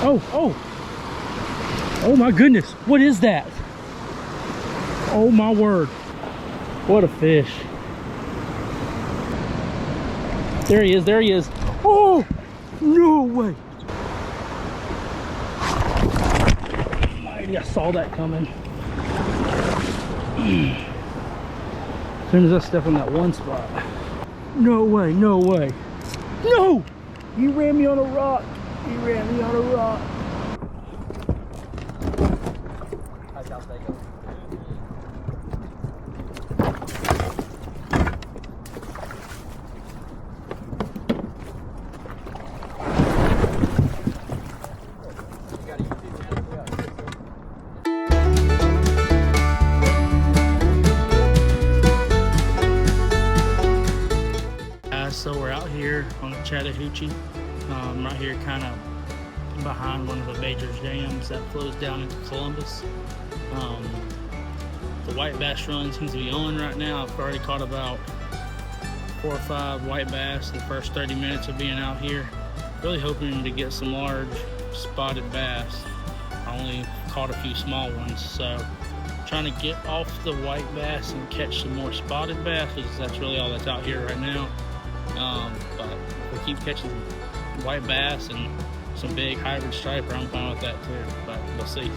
Oh my goodness, what is that? Oh my word, what a fish. There he is, there he is. Oh, no way. I saw that coming. As soon as I step on that one spot. No way, no way. No! You ran me on a rock. You ran me on a rock. So we're out here on the Chattahoochee, right here kind of behind one of the major dams that flows down into Columbus. The white bass run seems to be on right now. I've already caught about 4 or 5 white bass in the first 30 minutes of being out here. Really hoping to get some large spotted bass. I only caught a few small ones, so trying to get off the white bass and catch some more spotted bass, because that's really all that's out here right now. But if we keep catching white bass and some big hybrid striper, I'm fine with that too, but we'll see.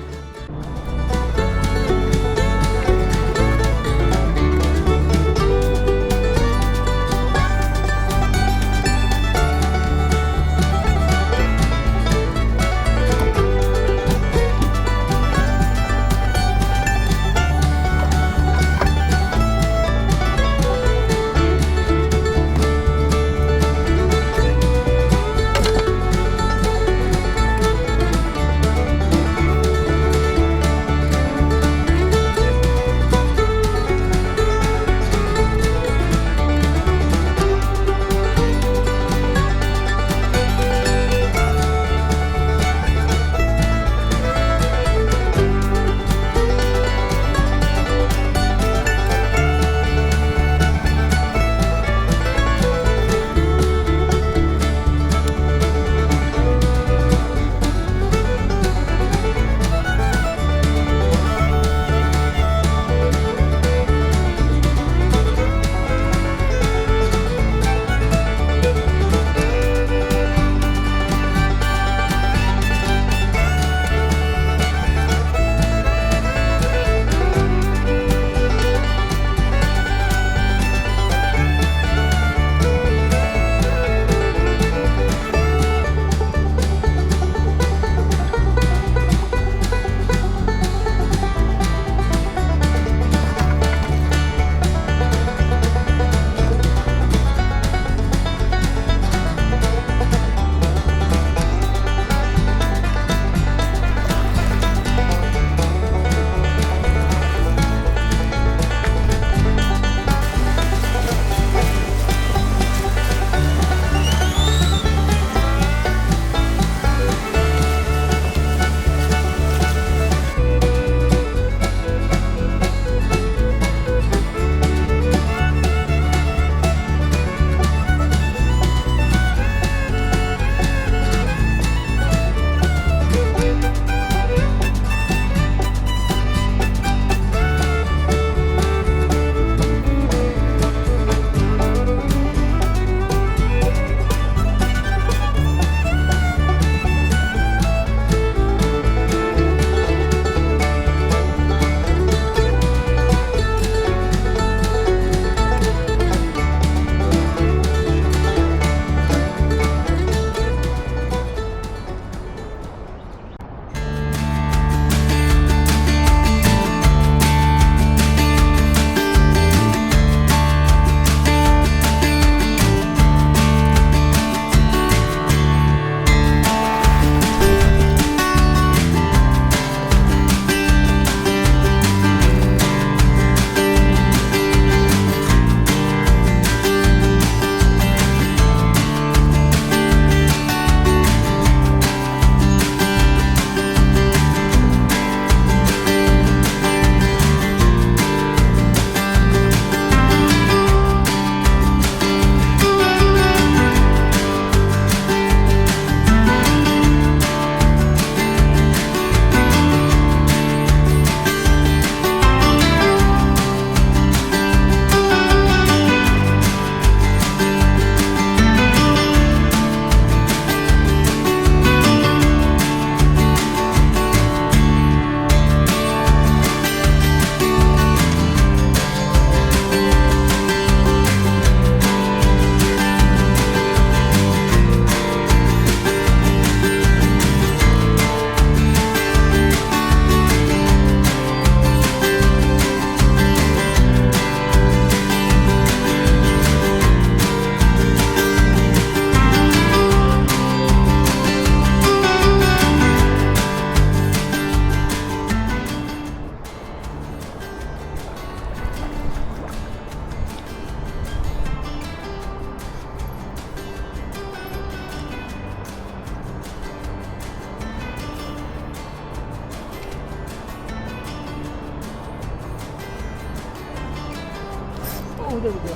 there we go.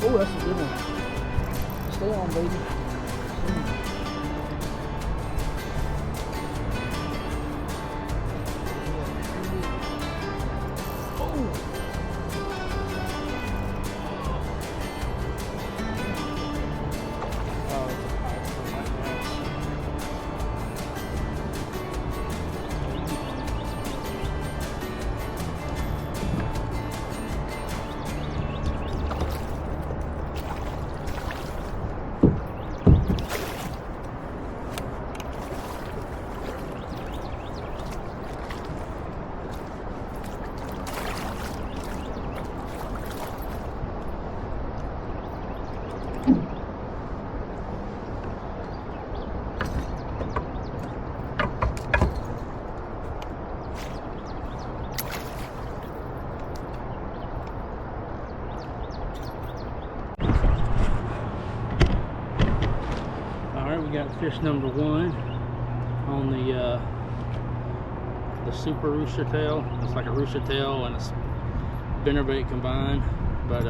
Oh, that's a good one. Stay on, baby. We got fish number one on the super rooster tail. It's like a rooster tail and it's spinnerbait combined, but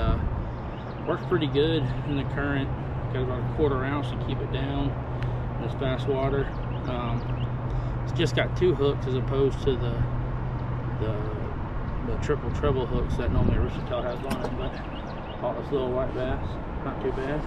works pretty good in the current. Got about a 1/4 ounce to keep it down in this fast water. It's just got 2 hooks as opposed to the triple treble hooks that normally a rooster tail has on it, but caught this little white bass, not too bad.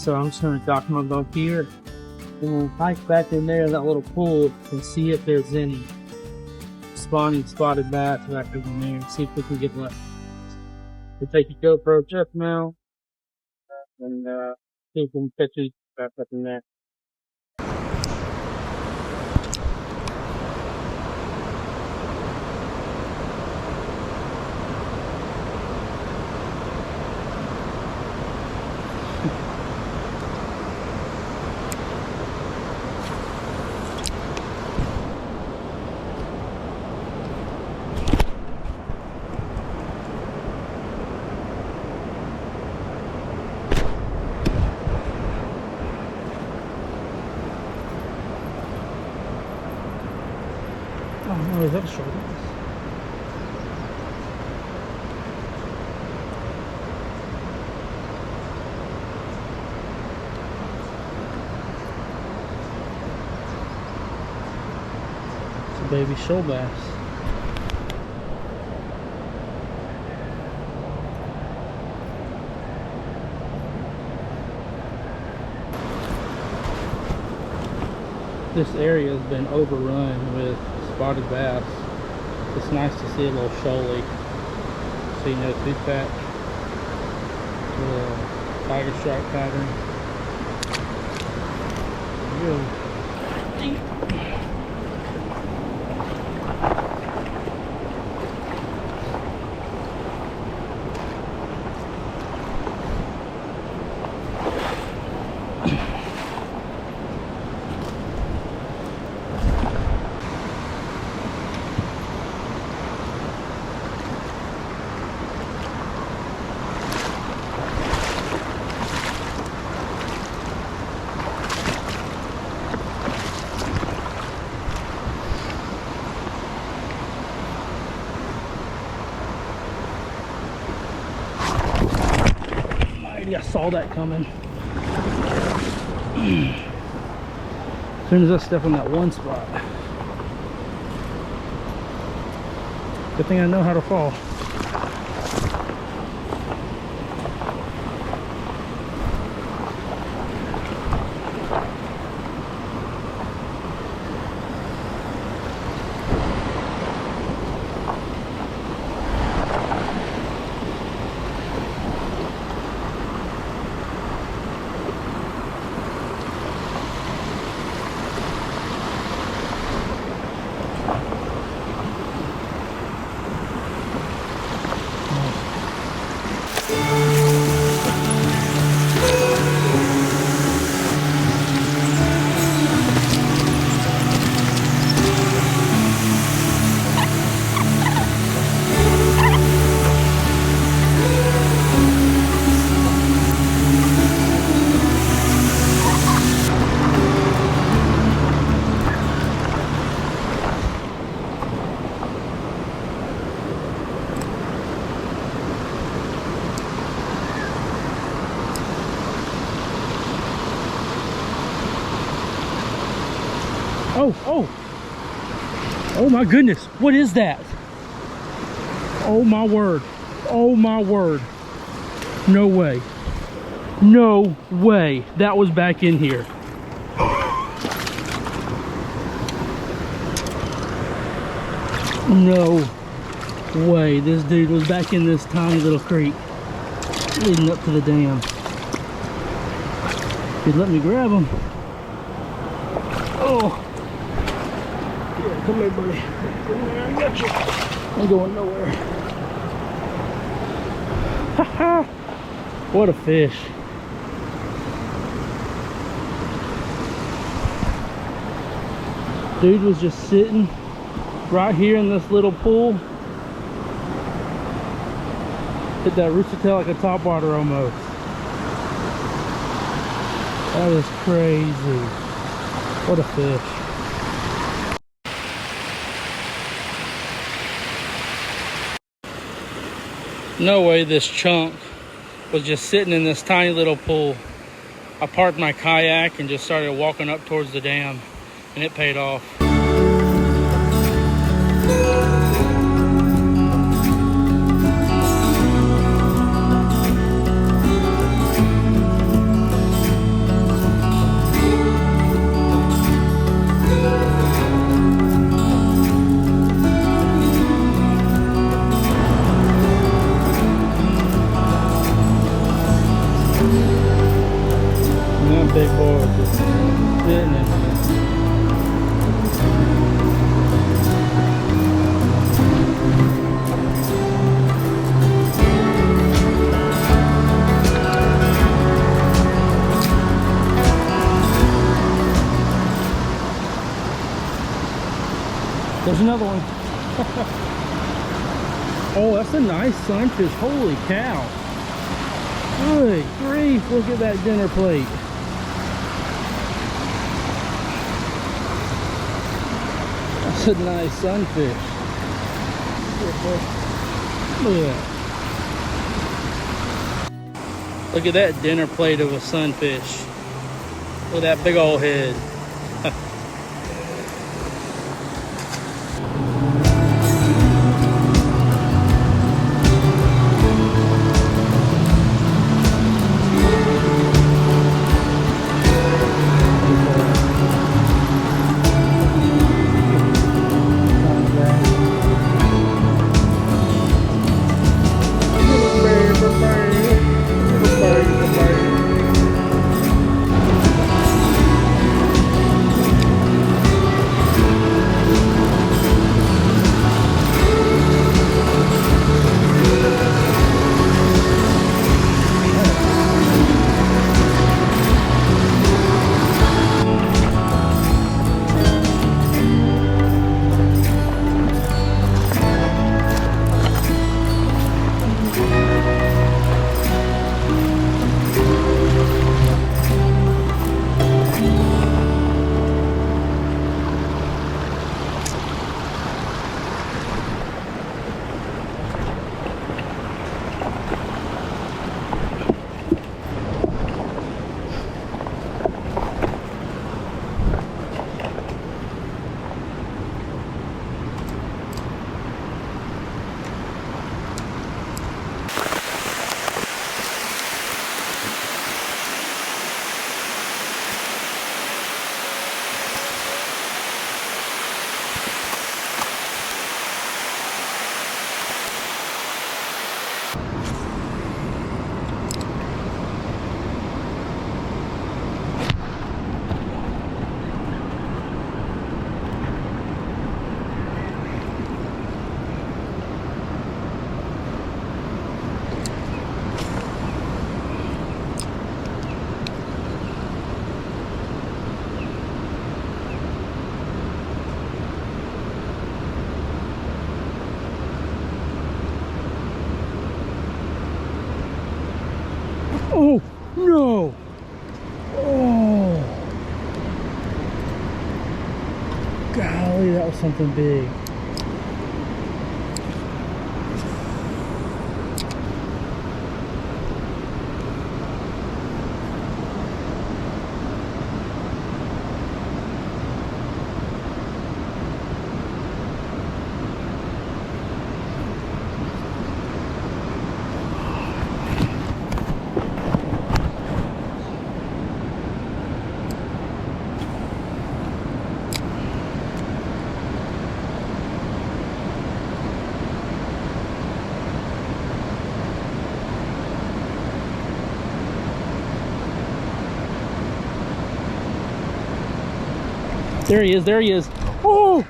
So I'm just gonna dock my boat here and we'll hike back in there, that little pool, and see if there's any spawning spotted bass back in there and see if we can get lucky. We'll take a GoPro trip now and see if we can catch it back up in there. Oh no, is that a shoal? It's a baby shoal bass. This area has been overrun with spotted bass. It's nice to see a little shoaly. See no tooth patch. Little tiger stripe pattern. There we go. I saw that coming. As soon as I step on that one spot. Good thing I know how to fall. Oh my goodness, what is that? Oh my word, oh my word. No way, no way, that was back in here. No way, this dude was back in this tiny little creek leading up to the dam. He'd let me grab him. Oh. Yeah, come here, buddy. Come here, I got you. I'm going nowhere. Haha! What a fish. Dude was just sitting right here in this little pool. Hit that rooster tail like a topwater almost. That is crazy. What a fish. No way this chunk was just sitting in this tiny little pool. I parked my kayak and just started walking up towards the dam, and it paid off. another one. Oh, that's a nice sunfish. Holy cow. Good grief, look at that dinner plate. That's a nice sunfish. Look at that. Look at that dinner plate of a sunfish. Look at that big old head. Oh, no. Oh. Golly, that was something big. There he is, there he is. Oh,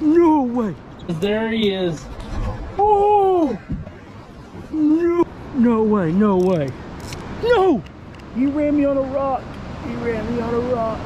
no way. There he is. Oh, no, no way, no way. No, you ran me on a rock. You ran me on a rock.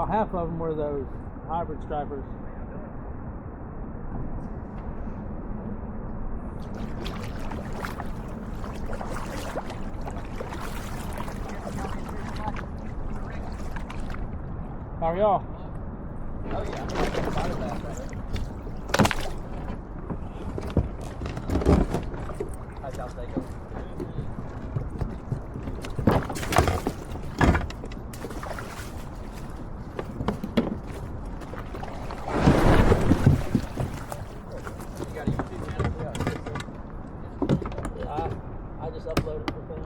about half of them were those hybrid stripers. How are y'all? Oh yeah, how's y'all stay going? I just uploaded the thing.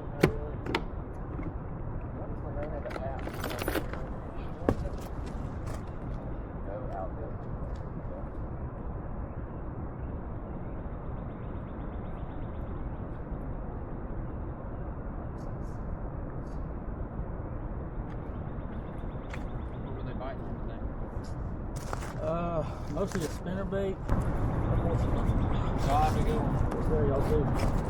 Mostly a spinnerbait. I'll have to go. There y'all too.